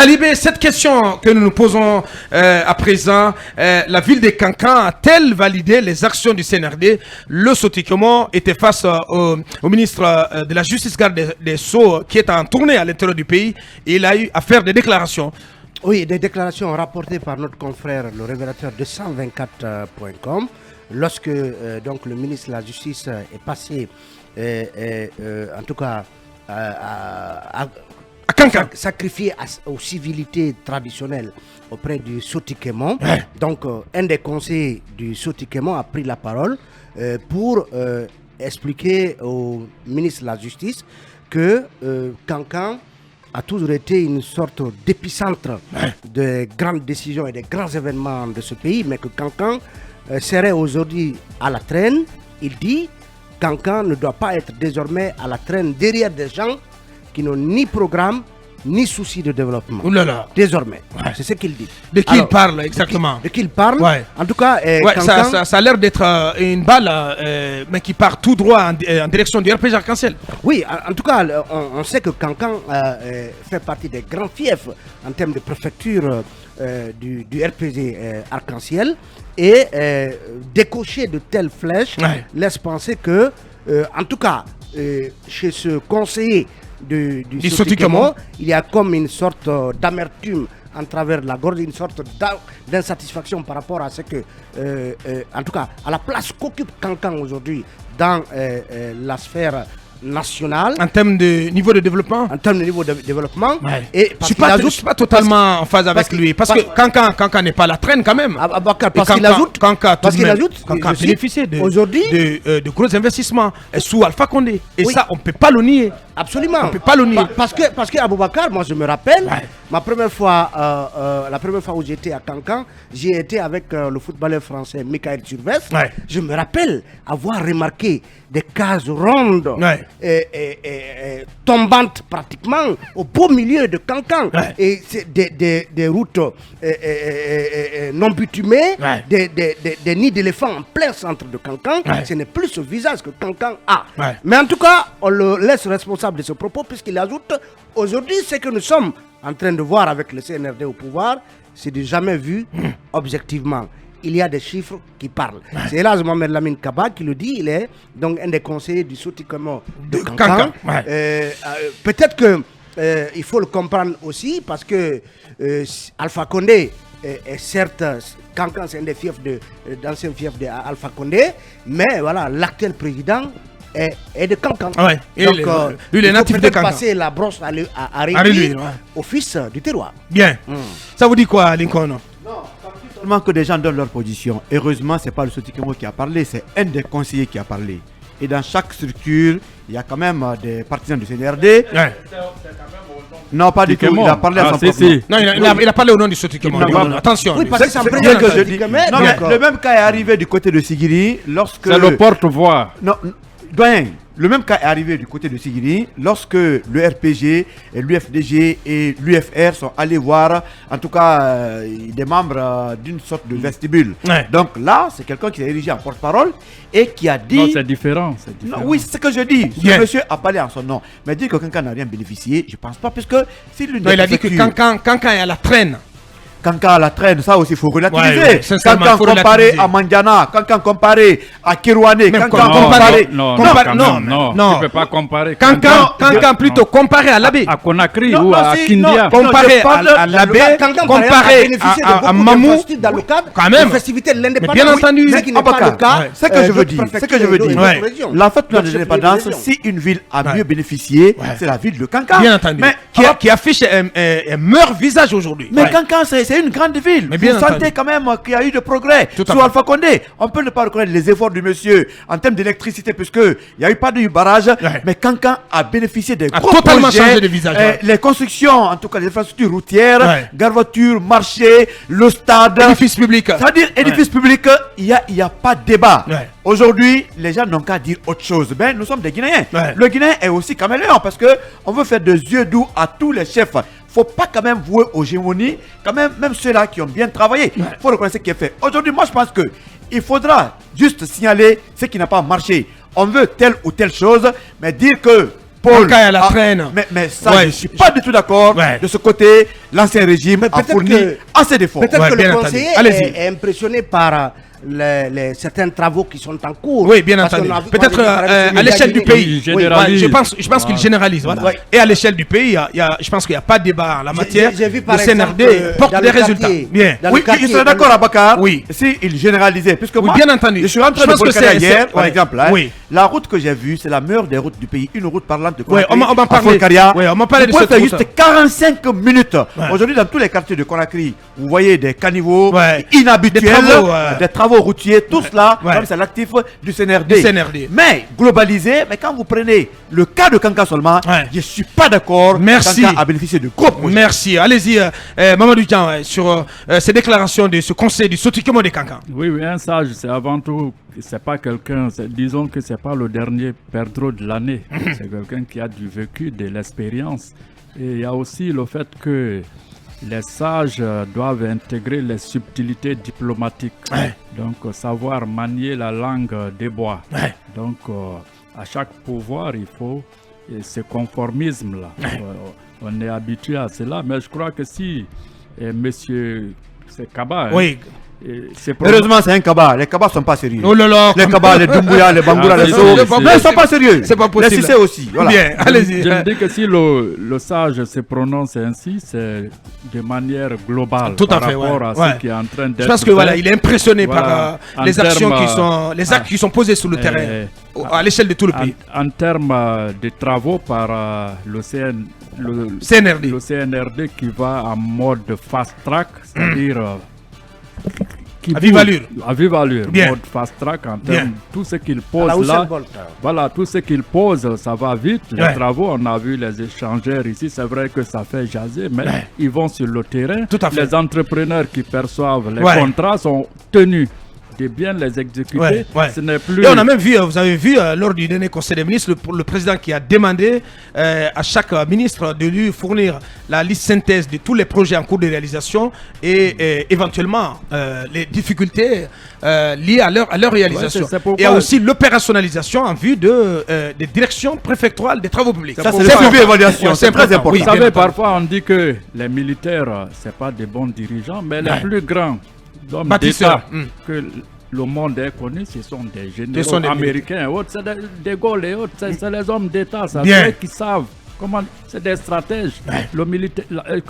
Talibé, cette question que nous nous posons à présent, la ville de Kankan a-t-elle validé les actions du CNRD? Le Sotikemo était face au ministre de la Justice, garde des Sceaux, qui est en tournée à l'intérieur du pays. Et il a eu à faire des déclarations. Oui, des déclarations rapportées par notre confrère, le révélateur de 124.com, lorsque donc le ministre de la Justice est passé, en tout cas, à sacrifié aux civilités traditionnelles auprès du Sotikemo. Donc, un des conseillers du Sotikemo a pris la parole pour expliquer au ministre de la Justice que Kankan a toujours été une sorte d'épicentre de grandes décisions et des grands événements de ce pays, mais que Kankan serait aujourd'hui à la traîne. Il dit Kankan ne doit pas être désormais à la traîne derrière des gens qui n'ont ni programme ni souci de développement. Oulala. Désormais. C'est ce qu'il dit. De qui il parle exactement? De qui il parle. En tout cas, Kankan, ça a l'air d'être une balle, mais qui part tout droit en direction du RPG Arc-en-Ciel. Oui, en tout cas, on sait que Kankan fait partie des grands fiefs en termes de préfecture du RPG Arc-en-Ciel. Et décocher de telles flèches laisse penser que, en tout cas, chez ce conseiller du Sotikemo, il y a comme une sorte d'amertume en travers la gorge, une sorte d'insatisfaction par rapport à ce que, en tout cas, à la place qu'occupe Kankan aujourd'hui dans la sphère nationale. En termes de niveau de développement. En termes de niveau de développement. Et je ne suis pas totalement en phase avec lui. Parce que Kankan n'est pas la traîne quand même. Parce qu'il ajoute. Kankan a bénéficié de gros investissements sous Alpha Condé. Et ça, on ne peut pas le nier. Absolument. On ne peut pas le nier. Parce que Aboubakar, moi je me rappelle, la première fois où j'étais à Kankan, j'ai été avec le footballeur français Michael Turves. Je me rappelle avoir remarqué des cases rondes tombantes pratiquement au beau milieu de Kankan. Et des routes non bitumées, des nids d'éléphants en plein centre de Kankan. Ce n'est plus ce visage que Kankan a. Mais en tout cas, on le laisse responsable de ce propos puisqu'il ajoute aujourd'hui ce que nous sommes en train de voir avec le CNRD au pouvoir, c'est de jamais vu objectivement. Il y a des chiffres qui parlent. C'est hélas Mohamed Lamine Kaba qui le dit. Il est donc un des conseillers du Sotikemo de Kankan. Peut-être que il faut le comprendre aussi parce que Alpha Condé est certes, Kankan c'est un des fiefs d'anciens fiefs d'Alpha Condé, mais voilà, l'actuel président est de Kankan. Donc, lui, il est natif de Kankan. Passer la brosse à Rémi, au fils du terroir. Bien. Ça vous dit quoi, Lincoln? Non, seulement que des gens donnent leur position. Heureusement, ce n'est pas le Sotikemo qui a parlé, c'est un des conseillers qui a parlé. Et dans chaque structure, il y a quand même des partisans du CNRD. Non, pas du tout. Il a parlé à son propre nom. Non, il a parlé au nom du Sotikemo. Attention. Oui, parce que c'est un président que je dis. Non, mais le même cas est arrivé du côté de Sigiri lorsque. C'est le porte-voix. Non, doyen. Le même cas est arrivé du côté de Sigiri lorsque le RPG, l'UFDG et l'UFR sont allés voir, en tout cas, des membres d'une sorte de vestibule. Donc là, c'est quelqu'un qui s'est érigé en porte-parole et qui a dit... Non, c'est différent. Non, oui, c'est ce que je dis. Ce monsieur a parlé en son nom. Mais dire que Kankan n'a rien bénéficié, je ne pense pas, puisque si l'une des il a dit que Kankan est à la traîne. Kankan à la traîne, ça aussi il faut relativiser. Kankan comparé à Mandiana, Kankan comparé à Kirouane, Kankan comparé... Non, tu peux pas comparer. Kankan plutôt comparé à l'abbé. À Conakry ou à Kindia. Comparé à l'abbé, comparé à Mamou. Quand même. Festivités de l'indépendance. Bien entendu. Ce qui n'est pas le cas. C'est que je veux dire. La fête de l'indépendance, si une ville a mieux bénéficié, c'est la ville de Kankan. Bien entendu. Qui affiche un meilleur visage aujourd'hui. Mais Kankan, c'est une grande ville. Mais vous sentez quand même qu'il y a eu de progrès sur Alpha Condé. On peut ne pas reconnaître les efforts du monsieur en termes d'électricité, puisqu'il n'y a eu pas de barrage. Mais Kankan a bénéficié des gros totalement projets, changé de visage. Les constructions, en tout cas les infrastructures routières, gare voiture, marché, le stade. Édifice public. C'est-à-dire édifice public, il n'y a pas de débat. Aujourd'hui, les gens n'ont qu'à dire autre chose. Ben, nous sommes des Guinéens. Le Guinéen est aussi caméléon parce qu'on veut faire des yeux doux à tous les chefs. Faut pas quand même vouer aux gémonies, quand même ceux-là qui ont bien travaillé. Il faut reconnaître ce qui est fait. Aujourd'hui, moi je pense que il faudra juste signaler ce qui n'a pas marché. On veut telle ou telle chose, mais dire que Paul, Kanka à la traîne. Mais ça, je ne suis pas du tout d'accord. De ce côté, l'ancien régime a fourni assez d'efforts. Peut-être que le conseiller est impressionné par certains travaux qui sont en cours. Oui, bien entendu. Peut-être à l'échelle du pays. Je pense qu'il généralise. Voilà. Et à l'échelle du pays, je pense qu'il n'y a pas de débat en la matière. Le CNRD porte des résultats. Bien. Oui, je serais d'accord, Abakar. Oui. S'il généralisait. Puisque moi, bien entendu. Je suis rentré de Bolkara hier, par exemple. La route que j'ai vue, c'est la meilleure des routes du pays. Une route parlante de Conakry. Oui, on m'en parlait de cette route. Juste 45 minutes. Aujourd'hui, dans tous les quartiers de Conakry, vous voyez des caniveaux inhabituels, des travaux routiers, tout cela, comme c'est l'actif du CNRD. Mais globalisé, mais quand vous prenez le cas de Kanka seulement, je ne suis pas d'accord. Merci. Kanka a bénéficié de gros projets. Merci. Allez-y, Mamadou Dian, sur ces déclarations de ce conseil du Sotikemo de Kanka. Oui, un sage, c'est avant tout, c'est pas quelqu'un, disons que c'est pas le dernier perdreau de l'année. C'est quelqu'un qui a du vécu, de l'expérience. Et il y a aussi le fait que les sages doivent intégrer les subtilités diplomatiques. Donc, savoir manier la langue des bois. Donc, à chaque pouvoir, il faut ce conformisme-là. On est habitué à cela, mais je crois que si monsieur, c'est Kaba. Heureusement, c'est un Kaba. Les Kabas ne sont pas sérieux. Oh là là. Les Kabas, les Doumbouya, les Bangoura, les Zo. Ils ne sont pas sérieux. C'est pas possible. Les Sissé aussi. Voilà. Bien, allez-y. Je me dis que si le sage se prononce ainsi, c'est de manière globale. Tout à par fait, rapport à ce qui est en train d'être. Je pense que il est impressionné par les actions les actes qui sont posés sur le terrain à l'échelle de tout le pays. En termes de travaux par le CNRD qui va en mode fast track, c'est-à-dire à vive allure. À vive allure. Mode fast track en termes de tout ce qu'il pose là. Voilà, tout ce qu'il pose, ça va vite. Les travaux, on a vu les échangeurs ici. C'est vrai que ça fait jaser, mais ils vont sur le terrain. Tout à fait. Les entrepreneurs qui perçoivent les contrats sont tenus de bien les exécuter. Ce n'est plus... Et on a même vu, vous avez vu, lors du dernier conseil des ministres, le président qui a demandé à chaque ministre de lui fournir la liste synthèse de tous les projets en cours de réalisation et éventuellement les difficultés liées à leur réalisation. Et aussi l'opérationnalisation en vue des directions préfectorales des travaux publics. Ça, c'est le suivi évaluation. C'est très important. Vous savez, parfois on dit que les militaires, c'est pas des bons dirigeants, mais les plus grands hommes d'État que le monde est connu, ce sont des généraux américains et autres, c'est des Gaulle et autres, c'est les hommes d'État, qui savent comment, c'est des stratèges.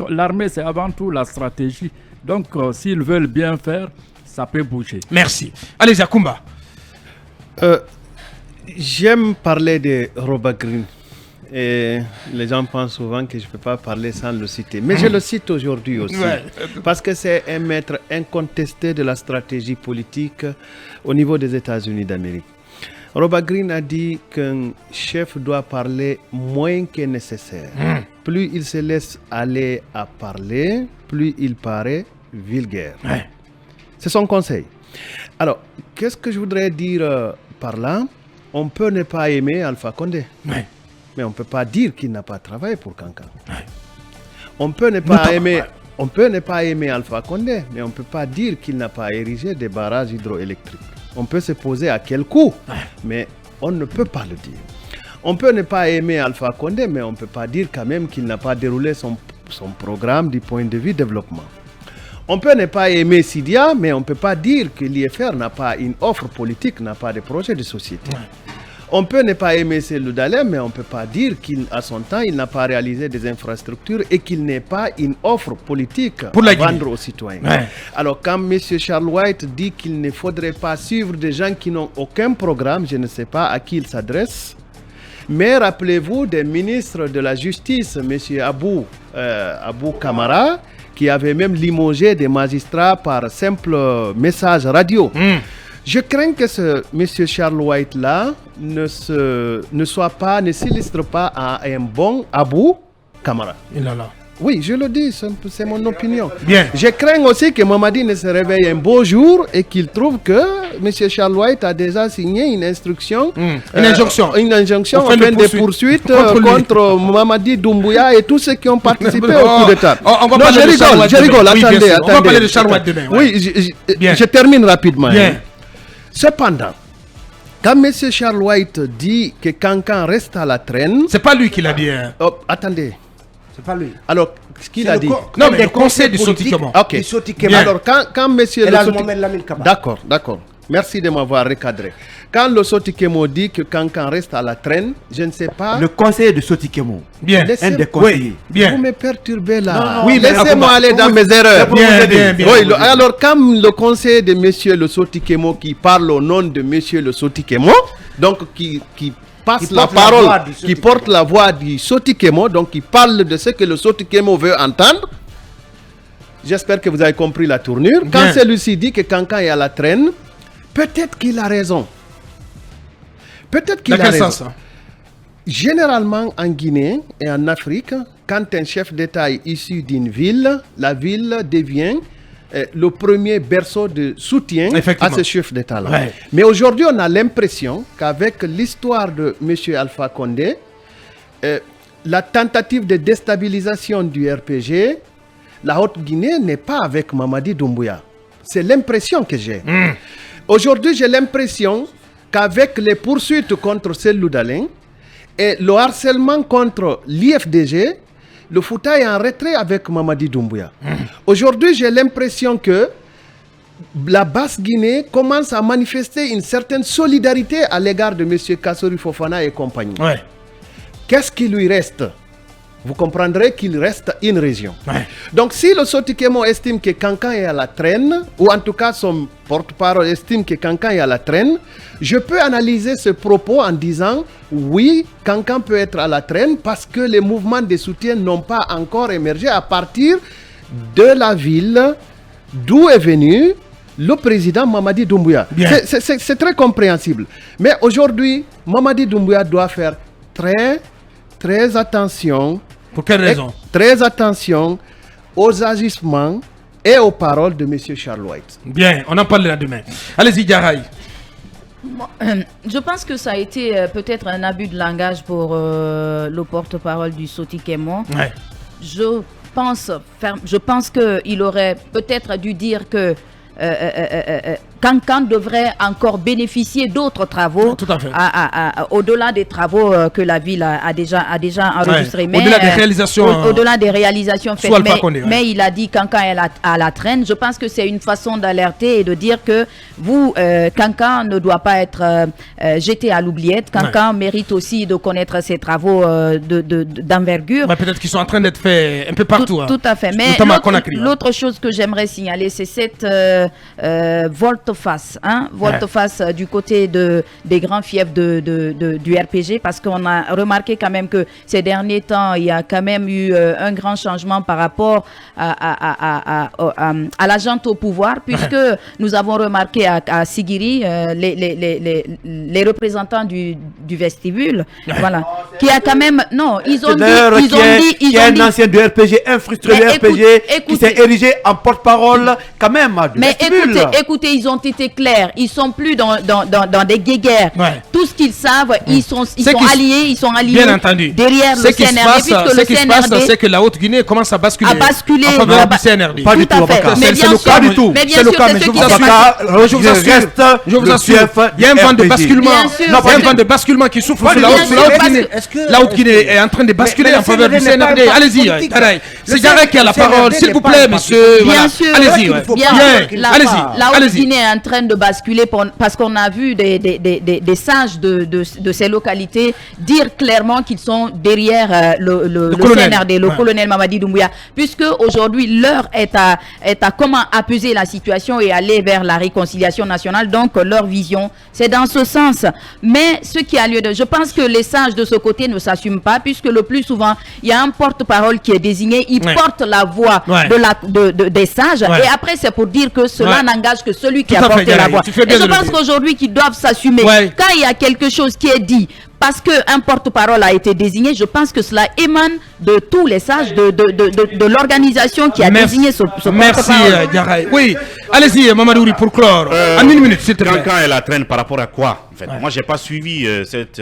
L'armée, c'est avant tout la stratégie. Donc, s'ils veulent bien faire, ça peut bouger. Merci. Allez, Zakumba. J'aime parler de Roba Green. Et les gens pensent souvent que je ne peux pas parler sans le citer. Mais je le cite aujourd'hui aussi. Parce que c'est un maître incontesté de la stratégie politique au niveau des États-Unis d'Amérique. Roba Green a dit qu'un chef doit parler moins que nécessaire. Plus il se laisse aller à parler, plus il paraît vulgaire. C'est son conseil. Alors, qu'est-ce que je voudrais dire par là? On peut ne pas aimer Alpha Condé. Mais on ne peut pas dire qu'il n'a pas travaillé pour Kanka. On peut ne pas aimer Alpha Condé, mais on ne peut pas dire qu'il n'a pas érigé des barrages hydroélectriques. On peut se poser à quel coût, mais on ne peut pas le dire. On peut ne pas aimer Alpha Condé, mais on ne peut pas dire quand même qu'il n'a pas déroulé son programme du point de vue développement. On peut ne pas aimer Sidia, mais on ne peut pas dire que l'IFR n'a pas une offre politique, n'a pas de projet de société. On peut ne pas aimer Cellou Dalein, mais on ne peut pas dire qu'à son temps, il n'a pas réalisé des infrastructures et qu'il n'ait pas une offre politique pour à vendre aux citoyens. Alors, quand M. Charles White dit qu'il ne faudrait pas suivre des gens qui n'ont aucun programme, je ne sais pas à qui il s'adresse, mais rappelez-vous des ministres de la Justice, M. Abou Kamara, qui avait même limogé des magistrats par simple message radio. Je crains que ce M. Charles White-là ne s'illustre pas à un bon Abou Kamara. Oui, je le dis, c'est mon opinion. Je crains aussi que Mamadi ne se réveille un beau jour et qu'il trouve que M. Charles White a déjà signé une instruction, une injonction en fin de poursuite contre Mamadi Doumbouya et tous ceux qui ont participé au coup d'État. Je rigole, attendez. On va parler de Charles White demain. Oui, je termine rapidement. Cependant, Quand M. Charles White dit que Cancan reste à la traîne... C'est pas lui qui l'a dit. Hein. Oh, attendez. C'est pas lui. Alors, ce qu'il a dit... Non, mais le conseil du Sotikemo. Ok. Alors, quand M. D'accord. D'accord. Merci de m'avoir recadré. Quand le Sotikemo dit que Cancan reste à la traîne, je ne sais pas... Le conseiller de Sotikemo. Bien. Un des conseillers. Oui, bien. Vous me perturbez là. Non, oui, laissez-moi aller dans mes erreurs. Bien. Oui, alors, quand le conseiller de M. le Sotikemo qui parle au nom de M. le Sotikemo, donc qui passe la parole, qui porte la voix du Sotikemo, donc qui parle de ce que le Sotikemo veut entendre, j'espère que vous avez compris la tournure. Bien. Quand celui-ci dit que Cancan est à la traîne, peut-être qu'il a raison. Peut-être qu'il a raison. Dans quel sens? Généralement, en Guinée et en Afrique, quand un chef d'État est issu d'une ville, la ville devient le premier berceau de soutien à ce chef d'État-là. Ouais. Mais aujourd'hui, on a l'impression qu'avec l'histoire de M. Alpha Condé, la tentative de déstabilisation du RPG, la Haute-Guinée n'est pas avec Mamadi Doumbouya. C'est l'impression que j'ai. Aujourd'hui, j'ai l'impression qu'avec les poursuites contre Cellou Dalein et le harcèlement contre l'IFDG, le Fouta est en retrait avec Mamadi Doumbouya. Aujourd'hui, j'ai l'impression que la Basse-Guinée commence à manifester une certaine solidarité à l'égard de M. Kassori Fofana et compagnie. Ouais. Qu'est-ce qui lui reste? Vous comprendrez qu'il reste une région. Ouais. Donc, si le Sotikemo estime que Cancan est à la traîne, ou en tout cas son porte-parole estime que Cancan est à la traîne, je peux analyser ce propos en disant oui, Cancan peut être à la traîne parce que les mouvements de soutien n'ont pas encore émergé à partir de la ville d'où est venu le président Mamadi Doumbouya. C'est très compréhensible. Mais aujourd'hui, Mamadi Doumbouya doit faire très attention. Pour quelle raison? Très attention aux agissements et aux paroles de M. Charles White. Bien, on en parlera demain. Allez-y, Diarraï. Je pense que ça a été peut-être un abus de langage pour le porte-parole du Sotikemo. Ouais. Je pense qu'il aurait peut-être dû dire que Cancan devrait encore bénéficier d'autres travaux, au-delà des travaux que la ville a déjà enregistrés. Ouais. Au-delà des réalisations, au-delà des réalisations faites. Mais il a dit Cancan est à la traîne. Je pense que c'est une façon d'alerter et de dire que Cancan ne doit pas être jeté à l'oubliette. Cancan mérite aussi de connaître ses travaux d'envergure. Peut-être qu'ils sont en train d'être faits un peu partout. Tout à fait. Mais l'autre chose que j'aimerais signaler, c'est cette volte-face, volte-face du côté des grands fiefs du RPG, parce qu'on a remarqué quand même que ces derniers temps, il y a quand même eu un grand changement par rapport à la junte au pouvoir, puisque nous avons remarqué à Sigiri, les représentants du vestibule, voilà, qui a quand même, ils ont dit un ancien du RPG, un frustré du RPG, qui s'est érigé en porte-parole quand même du vestibule. Écoutez, ils ont été clairs. Ils sont plus dans des guéguerres. Ouais. Tout ce qu'ils savent, ils sont alliés. Bien entendu. Derrière le CNRD. Ce qui se passe, c'est que la Haute-Guinée commence à basculer. En faveur du CNRD. Pas du tout. Mais bien sûr, pas du tout. Mais bien sûr, je vous assure, il y a un vent de basculement. Il y a un vent de basculement qui souffle sur la Haute-Guinée. La Haute-Guinée est en train de basculer en faveur du CNRD. Allez-y, c'est Garé qui a la parole, s'il vous plaît, monsieur. Bien sûr. Allez-y. La Haute-Guinée est en train de basculer parce qu'on a vu des sages de ces localités dire clairement qu'ils sont derrière le CNRD, le colonel Mamadi Doumbouya, puisque aujourd'hui l'heure est à comment apaiser la situation et aller vers la réconciliation nationale. Donc leur vision, c'est dans ce sens. Mais ce qui a lieu je pense que les sages de ce côté ne s'assument pas, puisque le plus souvent, il y a un porte-parole qui est désigné, il porte la voix des sages, et après c'est pour dire que cela n'engage que celui qui a porté la voix. Et je pense qu'aujourd'hui qu'ils doivent s'assumer. Quand il y a quelque chose qui est dit, parce qu'un porte-parole a été désigné, je pense que cela émane de tous les sages de l'organisation qui a désigné ce porte-parole. Merci, Diarraï. Oui, allez-y, Mamadouri, pour clore. En une minute, s'il te plaît. Cancan est la traîne par rapport à quoi en fait? Moi, je n'ai pas suivi cette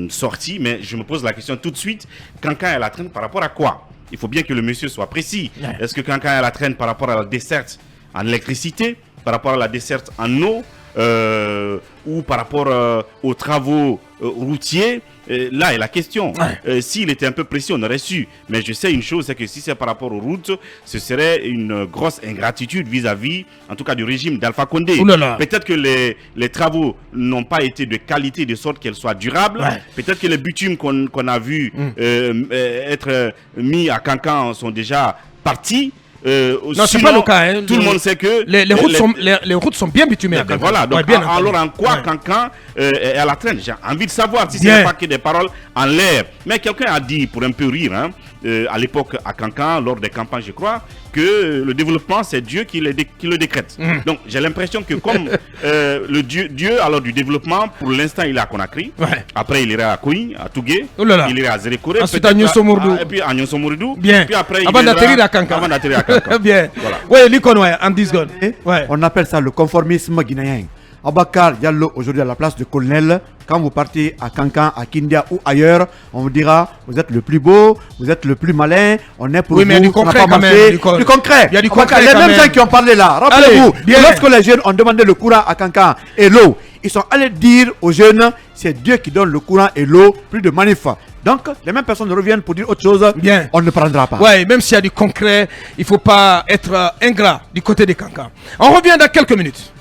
sortie, mais je me pose la question tout de suite. Cancan est la traîne par rapport à quoi? Il faut bien que le monsieur soit précis. Est-ce que Cancan est la traîne par rapport à la desserte en électricité, par rapport à la desserte en eau, ou par rapport aux travaux routiers, là est la question. S'il était un peu précis, on aurait su. Mais je sais une chose, c'est que si c'est par rapport aux routes, ce serait une grosse ingratitude vis-à-vis, en tout cas, du régime d'Alpha Condé. Peut-être que les travaux n'ont pas été de qualité de sorte qu'elles soient durables. Peut-être que les bitumes qu'on a vus être mis à Cancan sont déjà partis. Non, c'est pas le cas. Hein. Tout le monde sait que les routes sont bien bitumées. Voilà, donc alors en quoi Cancan est à la traîne? J'ai envie de savoir si ce n'est pas que des paroles en l'air. Mais quelqu'un a dit, pour un peu rire, hein, à l'époque à Cancan, lors des campagnes, je crois, que le développement, c'est Dieu qui le décrète. Donc j'ai l'impression que comme le Dieu alors du développement, pour l'instant, il est à Conakry. Après, il ira à Kouy, à Tougué. Il ira à Zérékoré. Ensuite à Nyonsomourdou. Et puis à Nyonsomourdou. Bien. Puis après, avant d'atterrir à Cancan. Bien. Voilà. Oui, Likon, en 10 secondes. On appelle ça le conformisme guinéen. Abakar Diallo, aujourd'hui à la place de colonel, quand vous partez à Cancan, à Kindia ou ailleurs, on vous dira, vous êtes le plus beau, vous êtes le plus malin, on est pour vous, mais du concret quand même. Du concret. Il y a du concret. Les mêmes gens qui ont parlé là, rappelez-vous, lorsque les jeunes ont demandé le courant à Cancan et l'eau, ils sont allés dire aux jeunes, c'est Dieu qui donne le courant et l'eau, plus de manif. Donc, les mêmes personnes reviennent pour dire autre chose, on ne prendra pas. Oui, même s'il y a du concret, il ne faut pas être ingrat du côté des Cancan. On revient dans quelques minutes.